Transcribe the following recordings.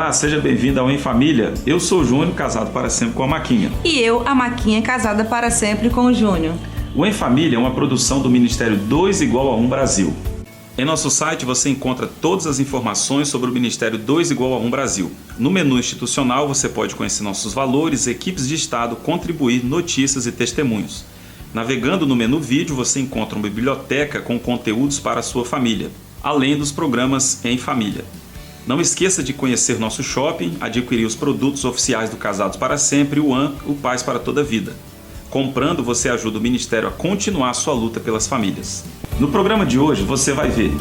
Olá, seja bem-vindo ao Em Família. Eu sou o Júnior, casado para sempre com a Maquinha. E eu, a Maquinha, casada para sempre com o Júnior. O Em Família é uma produção do Ministério 2 igual a 1 Brasil. Em nosso site você encontra todas as informações sobre o Ministério 2 igual a 1 Brasil. No menu institucional você pode conhecer nossos valores, equipes de Estado, contribuir, notícias e testemunhos. Navegando no menu vídeo você encontra uma biblioteca com conteúdos para a sua família, além dos programas Em Família. Não esqueça de conhecer nosso shopping, adquirir os produtos oficiais do Casados para Sempre e o Paz para Toda a Vida. Comprando, você ajuda o Ministério a continuar a sua luta pelas famílias. No programa de hoje, você vai ver...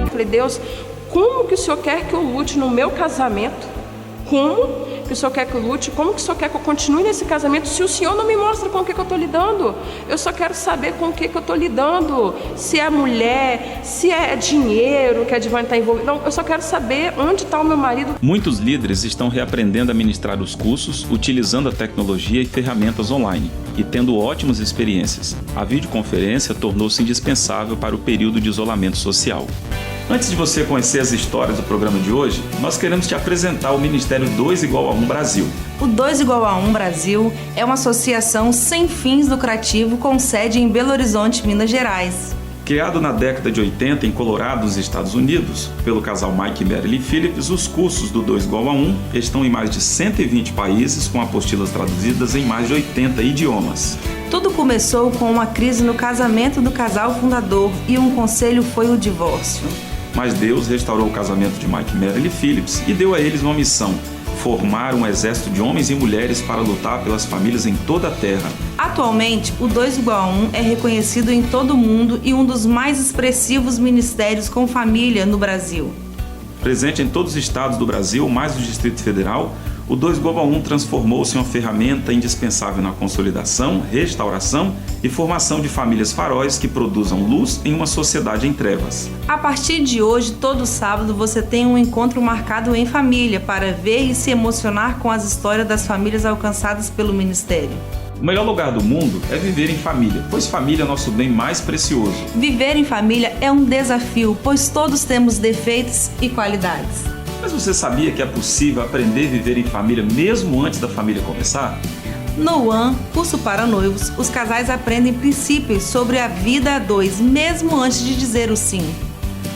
Eu falei, Deus, como que o Senhor quer que eu lute no meu casamento? Como que o Senhor quer que eu lute? Como que o Senhor quer que eu continue nesse casamento se o Senhor não me mostra com o que eu estou lidando? Eu só quero saber com o que eu estou lidando. Se é mulher, se é dinheiro que a Divine está envolvida. Não, eu só quero saber onde está o meu marido. Muitos líderes estão reaprendendo a ministrar os cursos, utilizando a tecnologia e ferramentas online e tendo ótimas experiências. A videoconferência tornou-se indispensável para o período de isolamento social. Antes de você conhecer as histórias do programa de hoje, nós queremos te apresentar o Ministério 2 igual a 1 Brasil. O 2 igual a 1 Brasil é uma associação sem fins lucrativos com sede em Belo Horizonte, Minas Gerais. Criado na década de 80 em Colorado, nos Estados Unidos, pelo casal Mike e Marilyn Phillips, os cursos do 2 igual a 1 estão em mais de 120 países, com apostilas traduzidas em mais de 80 idiomas. Tudo começou com uma crise no casamento do casal fundador e um conselho foi o divórcio. Mas Deus restaurou o casamento de Mike e Marilyn Phillips e deu a eles uma missão: formar um exército de homens e mulheres para lutar pelas famílias em toda a terra. Atualmente, o 2 igual a 1 é reconhecido em todo o mundo e um dos mais expressivos ministérios com família no Brasil. Presente em todos os estados do Brasil, mais do Distrito Federal, o 2 igual a 1 transformou-se em uma ferramenta indispensável na consolidação, restauração e formação de famílias faróis que produzam luz em uma sociedade em trevas. A partir de hoje, todo sábado, você tem um encontro marcado em família para ver e se emocionar com as histórias das famílias alcançadas pelo Ministério. O melhor lugar do mundo é viver em família, pois família é nosso bem mais precioso. Viver em família é um desafio, pois todos temos defeitos e qualidades. Mas você sabia que é possível aprender a viver em família mesmo antes da família começar? No One, curso para noivos, os casais aprendem princípios sobre a vida a dois, mesmo antes de dizer o sim.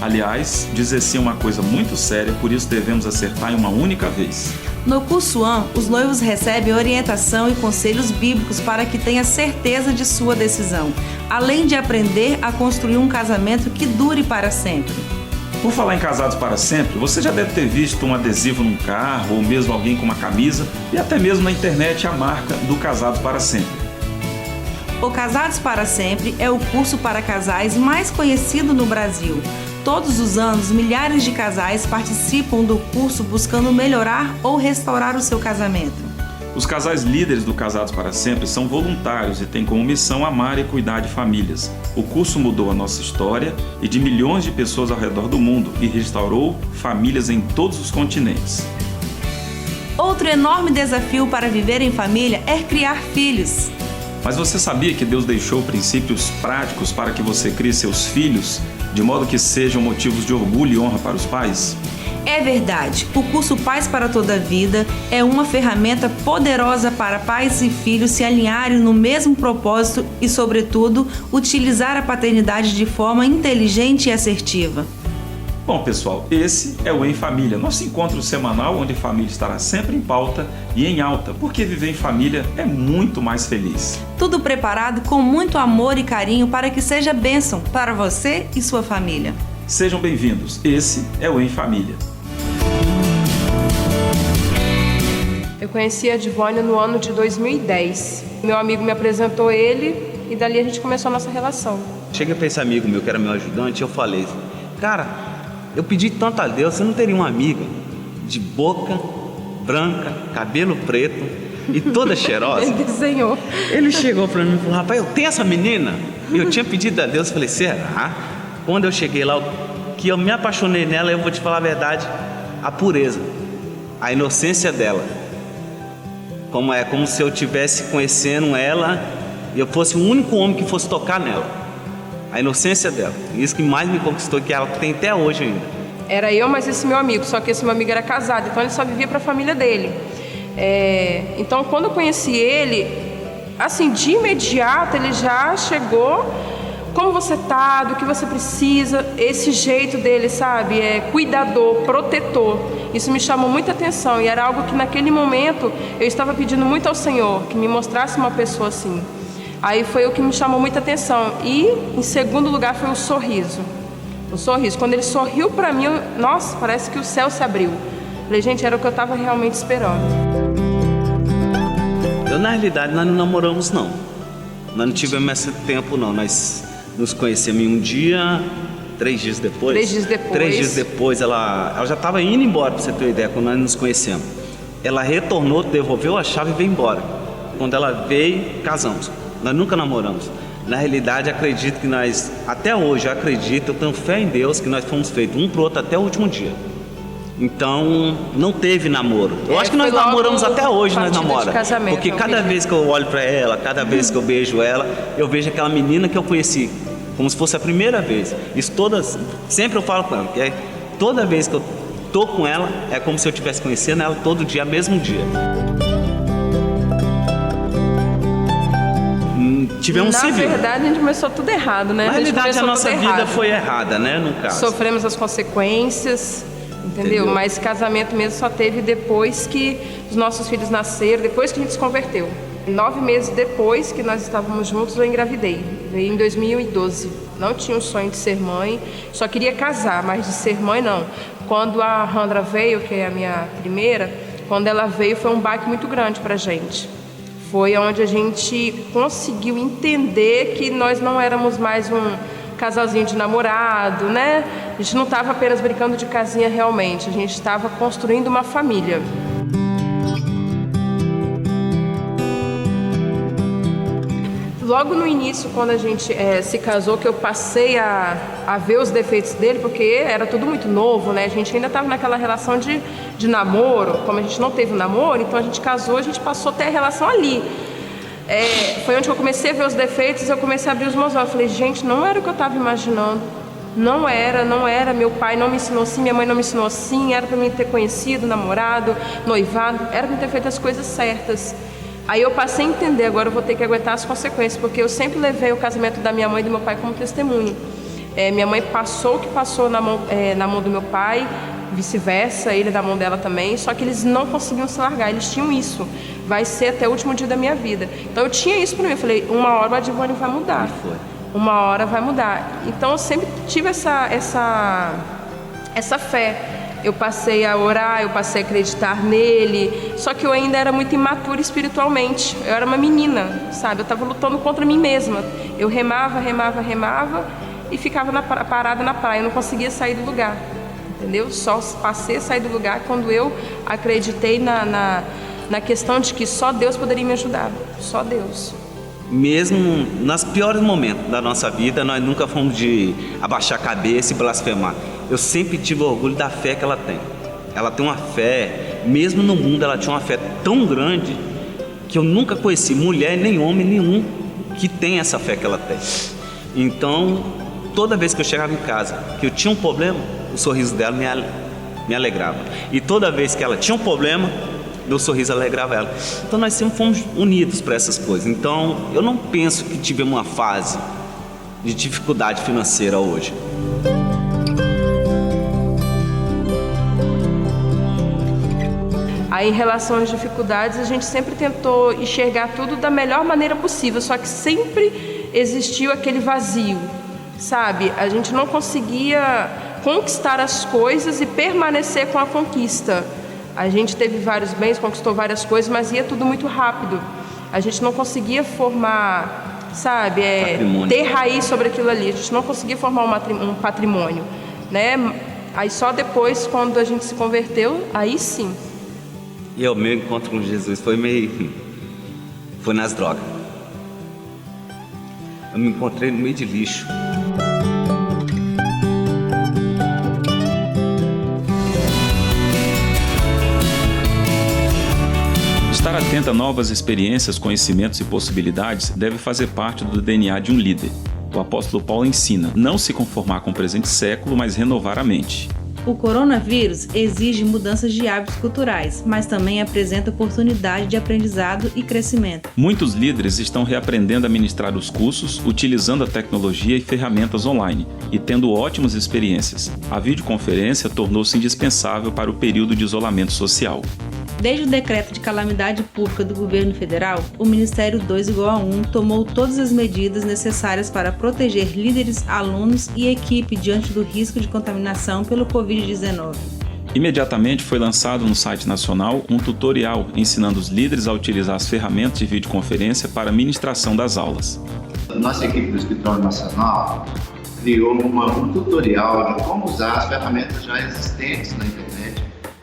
Aliás, dizer sim é uma coisa muito séria, por isso devemos acertar em uma única vez. No curso One, os noivos recebem orientação e conselhos bíblicos para que tenha certeza de sua decisão, além de aprender a construir um casamento que dure para sempre. Por falar em casados para sempre, você já deve ter visto um adesivo num carro ou mesmo alguém com uma camisa e até mesmo na internet a marca do Casados para Sempre. O Casados para Sempre é o curso para casais mais conhecido no Brasil. Todos os anos, milhares de casais participam do curso buscando melhorar ou restaurar o seu casamento. Os casais líderes do Casados para Sempre são voluntários e têm como missão amar e cuidar de famílias. O curso mudou a nossa história e de milhões de pessoas ao redor do mundo e restaurou famílias em todos os continentes. Outro enorme desafio para viver em família é criar filhos. Mas você sabia que Deus deixou princípios práticos para que você crie seus filhos, de modo que sejam motivos de orgulho e honra para os pais? É verdade, o curso Paz para Toda a Vida é uma ferramenta poderosa para pais e filhos se alinharem no mesmo propósito e, sobretudo, utilizar a paternidade de forma inteligente e assertiva. Bom, pessoal, esse é o Em Família, nosso encontro semanal onde a família estará sempre em pauta e em alta, porque viver em família é muito mais feliz. Tudo preparado com muito amor e carinho para que seja bênção para você e sua família. Sejam bem-vindos, esse é o Em Família. Eu conheci a Divine no ano de 2010. Meu amigo me apresentou ele e dali a gente começou a nossa relação. Cheguei para esse amigo meu que era meu ajudante e eu falei: cara, eu pedi tanto a Deus, você não teria uma amiga de boca branca, cabelo preto e toda cheirosa? Ele desenhou. Ele chegou para mim e falou: rapaz, eu tenho essa menina? Eu tinha pedido a Deus, eu falei: será? Quando eu cheguei lá, que eu me apaixonei nela, eu vou te falar a verdade, a pureza, a inocência dela. Como se eu estivesse conhecendo ela e eu fosse o único homem que fosse tocar nela. A inocência dela. Isso que mais me conquistou, que ela tem até hoje ainda. Era eu, mas esse meu amigo, só que esse meu amigo era casado, então ele só vivia para a família dele. Então, quando eu conheci ele, assim, de imediato ele já chegou: como você tá, do que você precisa, esse jeito dele, sabe, cuidador, protetor. Isso me chamou muita atenção e era algo que naquele momento eu estava pedindo muito ao Senhor, que me mostrasse uma pessoa assim. Aí foi o que me chamou muita atenção. E em segundo lugar foi o sorriso. O sorriso, quando ele sorriu para mim, nossa, parece que o céu se abriu. Falei, gente, era o que eu estava realmente esperando. Na realidade, nós não namoramos, não. Nós não tivemos esse tempo, não. Nós nos conhecemos em um dia, 3 dias depois. 3 dias depois. 3 dias depois, ela já estava indo embora, para você ter uma ideia, quando nós nos conhecemos. Ela retornou, devolveu a chave e veio embora. Quando ela veio, casamos. Nós nunca namoramos. Na realidade, acredito que nós, até hoje, eu tenho fé em Deus, que nós fomos feitos um pro outro até o último dia. Então, não teve namoro. Eu acho que nós namoramos até hoje, nós namoramos. Porque cada vez que eu olho para ela, cada vez que eu beijo ela, eu vejo aquela menina que eu conheci, como se fosse a primeira vez. Isso sempre eu falo com ela, que toda vez que eu tô com ela, é como se eu estivesse conhecendo ela todo dia, mesmo dia. Tivemos civil. Na verdade, a gente começou tudo errado, né? Na realidade, a nossa vida foi errada, né, no caso. Sofremos as consequências, entendeu? Mas casamento mesmo só teve depois que os nossos filhos nasceram, depois que a gente se converteu. 9 meses depois que nós estávamos juntos, eu engravidei. Veio em 2012. Não tinha o sonho de ser mãe, só queria casar, mas de ser mãe não. Quando a Randra veio, que é a minha primeira, quando ela veio foi um baque muito grande pra gente. Foi onde a gente conseguiu entender que nós não éramos mais um casalzinho de namorado, né? A gente não estava apenas brincando de casinha realmente, a gente estava construindo uma família. Logo no início, quando a gente se casou, que eu passei a ver os defeitos dele, porque era tudo muito novo, né? A gente ainda estava naquela relação de namoro. Como a gente não teve namoro, então a gente casou, a gente passou a ter a relação ali. Foi onde eu comecei a ver os defeitos, eu comecei a abrir os meus olhos. Eu falei, gente, não era o que eu estava imaginando. Não era. Meu pai não me ensinou assim, minha mãe não me ensinou assim. Era para mim ter conhecido, namorado, noivado. Era para mim ter feito as coisas certas. Aí eu passei a entender, agora eu vou ter que aguentar as consequências, porque eu sempre levei o casamento da minha mãe e do meu pai como testemunho. Minha mãe passou o que passou na mão do meu pai, vice-versa, ele na mão dela também, só que eles não conseguiam se largar, eles tinham isso, vai ser até o último dia da minha vida. Então eu tinha isso para mim, eu falei, uma hora o Adivone vai mudar, uma hora vai mudar. Então eu sempre tive essa fé. Eu passei a orar, eu passei a acreditar nele, só que eu ainda era muito imatura espiritualmente. Eu era uma menina, sabe? Eu estava lutando contra mim mesma. Eu remava e ficava parada na praia. Eu não conseguia sair do lugar, entendeu? Só passei a sair do lugar quando eu acreditei na questão de que só Deus poderia me ajudar, só Deus. Mesmo nos piores momentos da nossa vida, nós nunca fomos de abaixar a cabeça e blasfemar. Eu sempre tive orgulho da fé que ela tem. Ela tem uma fé, mesmo no mundo ela tinha uma fé tão grande que eu nunca conheci mulher nem homem nenhum que tem essa fé que ela tem. Então, toda vez que eu chegava em casa, que eu tinha um problema, o sorriso dela me alegrava. E toda vez que ela tinha um problema, meu sorriso alegrava ela. Então nós sempre fomos unidos para essas coisas. Então eu não penso que tivemos uma fase de dificuldade financeira hoje. Aí, em relação às dificuldades, a gente sempre tentou enxergar tudo da melhor maneira possível, só que sempre existiu aquele vazio, sabe? A gente não conseguia conquistar as coisas e permanecer com a conquista. A gente teve vários bens, conquistou várias coisas, mas ia tudo muito rápido. A gente não conseguia formar, sabe, ter raiz sobre aquilo ali. A gente não conseguia formar um patrimônio, né? Aí só depois, quando a gente se converteu, aí sim. E o meu encontro com Jesus foi nas drogas. Eu me encontrei no meio de lixo. Estar atento a novas experiências, conhecimentos e possibilidades deve fazer parte do DNA de um líder. O apóstolo Paulo ensina não se conformar com o presente século, mas renovar a mente. O coronavírus exige mudanças de hábitos culturais, mas também apresenta oportunidade de aprendizado e crescimento. Muitos líderes estão reaprendendo a ministrar os cursos, utilizando a tecnologia e ferramentas online e tendo ótimas experiências. A videoconferência tornou-se indispensável para o período de isolamento social. Desde o decreto de calamidade pública do governo federal, o Ministério 2=1 tomou todas as medidas necessárias para proteger líderes, alunos e equipe diante do risco de contaminação pelo Covid-19. Imediatamente foi lançado no site nacional um tutorial ensinando os líderes a utilizar as ferramentas de videoconferência para a ministração das aulas. Nossa equipe do Escritório Nacional criou um tutorial de como usar as ferramentas já existentes na internet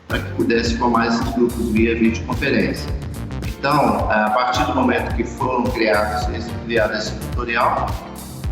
para que pudesse formar esses grupos via videoconferência. Então, a partir do momento que foram criado esse tutorial,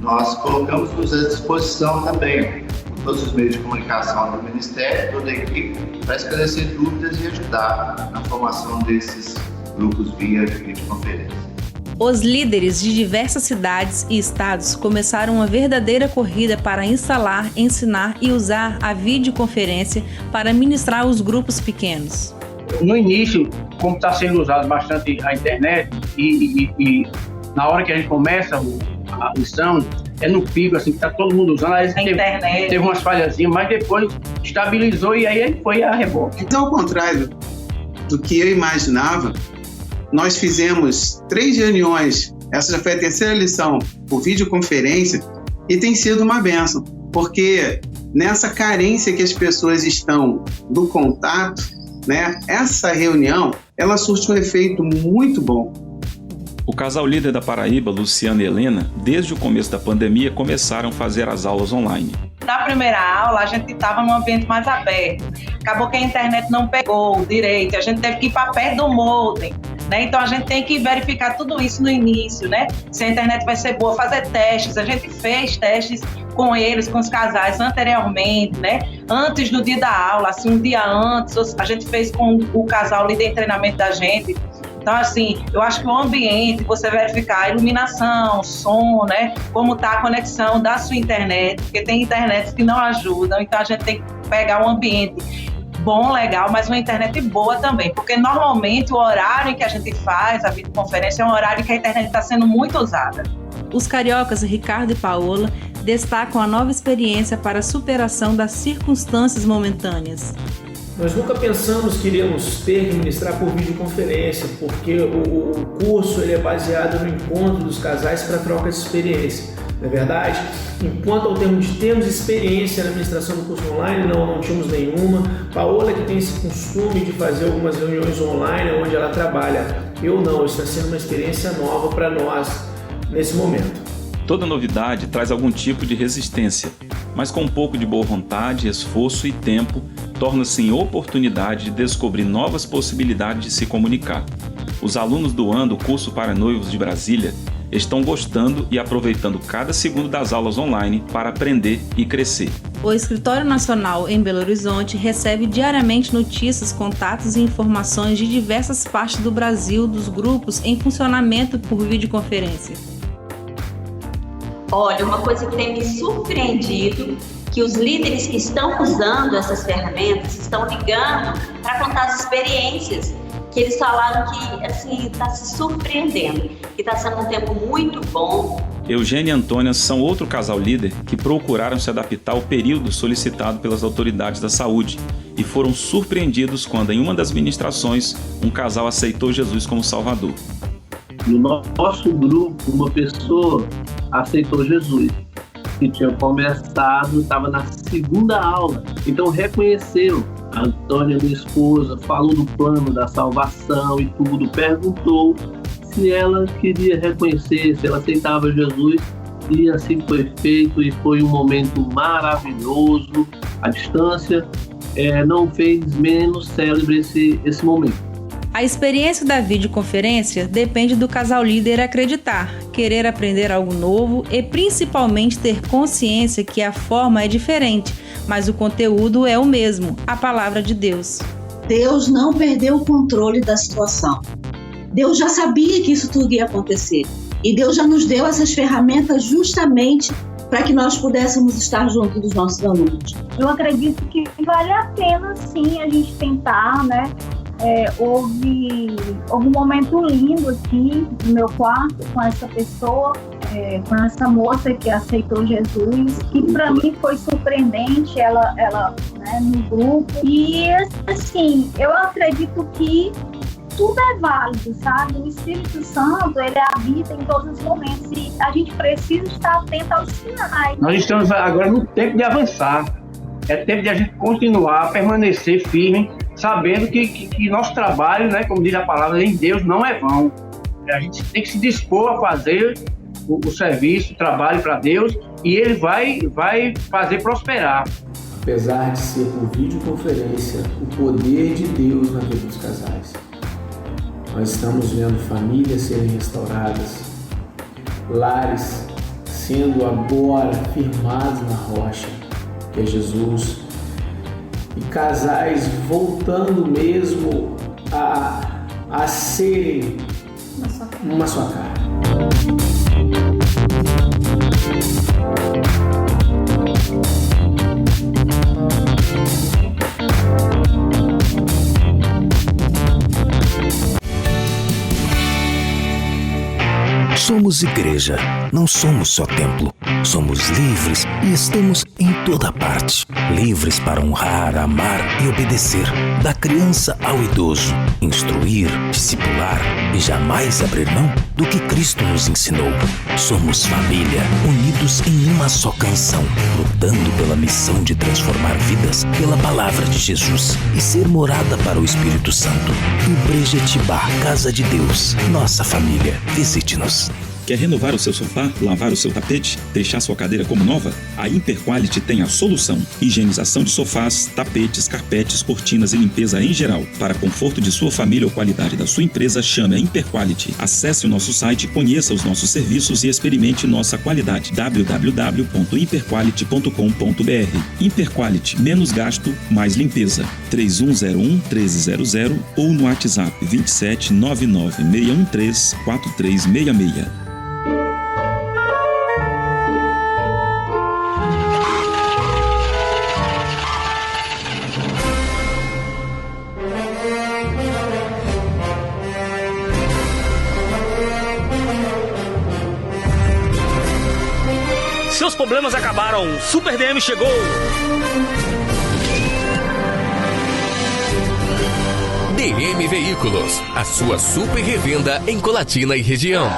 nós colocamos-nos à disposição também, com todos os meios de comunicação do Ministério, toda a equipe, para esclarecer dúvidas e ajudar na formação desses grupos via videoconferência. Os líderes de diversas cidades e estados começaram uma verdadeira corrida para instalar, ensinar e usar a videoconferência para ministrar os grupos pequenos. No início, como está sendo usado bastante a internet e na hora que a gente começa a lição, é no pico, assim, que está todo mundo usando, aí teve umas falhazinhas, mas depois estabilizou e aí foi a reboque. Então, ao contrário do que eu imaginava, nós fizemos 3 reuniões, essa já foi a terceira lição, por videoconferência, e tem sido uma bênção, porque nessa carência que as pessoas estão do contato, né, essa reunião, ela surte um efeito muito bom. O casal líder da Paraíba, Luciana e Helena, desde o começo da pandemia, começaram a fazer as aulas online. Na primeira aula, a gente estava num ambiente mais aberto. Acabou que a internet não pegou direito, a gente teve que ir para perto do modem, né? Então, a gente tem que verificar tudo isso no início, né? Se a internet vai ser boa, fazer testes. A gente fez testes com eles, com os casais, anteriormente, né? Antes do dia da aula, assim, um dia antes, a gente fez com o casal líder em treinamento da gente. Então, assim, eu acho que o ambiente, você verificar a iluminação, som, né? Como está a conexão da sua internet, porque tem internets que não ajudam, então a gente tem que pegar um ambiente bom, legal, mas uma internet boa também, porque normalmente o horário em que a gente faz a videoconferência é um horário que a internet está sendo muito usada. Os cariocas Ricardo e Paola destacam a nova experiência para a superação das circunstâncias momentâneas. Nós nunca pensamos que iríamos ter que ministrar por videoconferência, porque o curso ele é baseado no encontro dos casais para troca de experiência. Não é verdade? Enquanto ao termo de termos experiência na ministração do curso online, não tínhamos nenhuma. Paola que tem esse costume de fazer algumas reuniões online onde ela trabalha. Eu não, está sendo uma experiência nova para nós nesse momento. Toda novidade traz algum tipo de resistência, mas com um pouco de boa vontade, esforço e tempo, torna-se em oportunidade de descobrir novas possibilidades de se comunicar. Os alunos do ano do curso para noivos de Brasília estão gostando e aproveitando cada segundo das aulas online para aprender e crescer. O Escritório Nacional em Belo Horizonte recebe diariamente notícias, contatos e informações de diversas partes do Brasil dos grupos em funcionamento por videoconferência. Olha, uma coisa que tem me surpreendido, que os líderes que estão usando essas ferramentas estão ligando para contar as experiências, que eles falaram que assim está se surpreendendo, que está sendo um tempo muito bom. Eugênia e Antônia são outro casal líder que procuraram se adaptar ao período solicitado pelas autoridades da saúde e foram surpreendidos quando, em uma das ministrações, um casal aceitou Jesus como Salvador. No nosso grupo, uma pessoa aceitou Jesus, que tinha começado, estava na segunda aula, então reconheceu. A Antônia, minha esposa, falou do plano da salvação e tudo, perguntou se ela queria reconhecer, se ela aceitava Jesus, e assim foi feito e foi um momento maravilhoso. A distância não fez menos célebre esse momento. A experiência da videoconferência depende do casal líder acreditar, querer aprender algo novo e principalmente ter consciência que a forma é diferente, mas o conteúdo é o mesmo, a palavra de Deus. Deus não perdeu o controle da situação. Deus já sabia que isso tudo ia acontecer. E Deus já nos deu essas ferramentas justamente para que nós pudéssemos estar junto dos nossos alunos? Eu acredito que vale a pena, sim, a gente tentar, né? Houve um momento lindo aqui no meu quarto com essa pessoa, com essa moça que aceitou Jesus, que para mim foi surpreendente, ela né, no grupo. E assim, eu acredito que tudo é válido, sabe? O Espírito Santo, ele habita em todos os momentos e a gente precisa estar atento aos sinais. Nós estamos agora no tempo de avançar. É tempo de a gente continuar, permanecer firme, sabendo que nosso trabalho, né, como diz a palavra, em Deus não é vão. A gente tem que se dispor a fazer o serviço, o trabalho para Deus, e Ele vai fazer prosperar. Apesar de ser por videoconferência, o poder de Deus na vida dos casais. Nós estamos vendo famílias serem restauradas, lares sendo agora firmados na rocha, que é Jesus, e casais voltando mesmo a serem uma só cara. Somos igreja, não somos só templo. Somos livres e estamos em toda parte. Livres para honrar, amar e obedecer. Da criança ao idoso. Instruir, discipular e jamais abrir mão do que Cristo nos ensinou. Somos família, unidos em uma só canção. Lutando pela missão de transformar vidas pela palavra de Jesus. E ser morada para o Espírito Santo. Igreja Tibá, Casa de Deus. Nossa família. Visite-nos. Quer renovar o seu sofá, lavar o seu tapete, deixar sua cadeira como nova? A Imperquality tem a solução. Higienização de sofás, tapetes, carpetes, cortinas e limpeza em geral. Para conforto de sua família ou qualidade da sua empresa, chame a Imperquality. Acesse o nosso site, conheça os nossos serviços e experimente nossa qualidade. www.imperquality.com.br. Imperquality, menos gasto, mais limpeza. 3101-1300 ou no WhatsApp 27 99 613 4366. Seus problemas acabaram. Super DM chegou. DM Veículos, a sua super revenda em Colatina e região.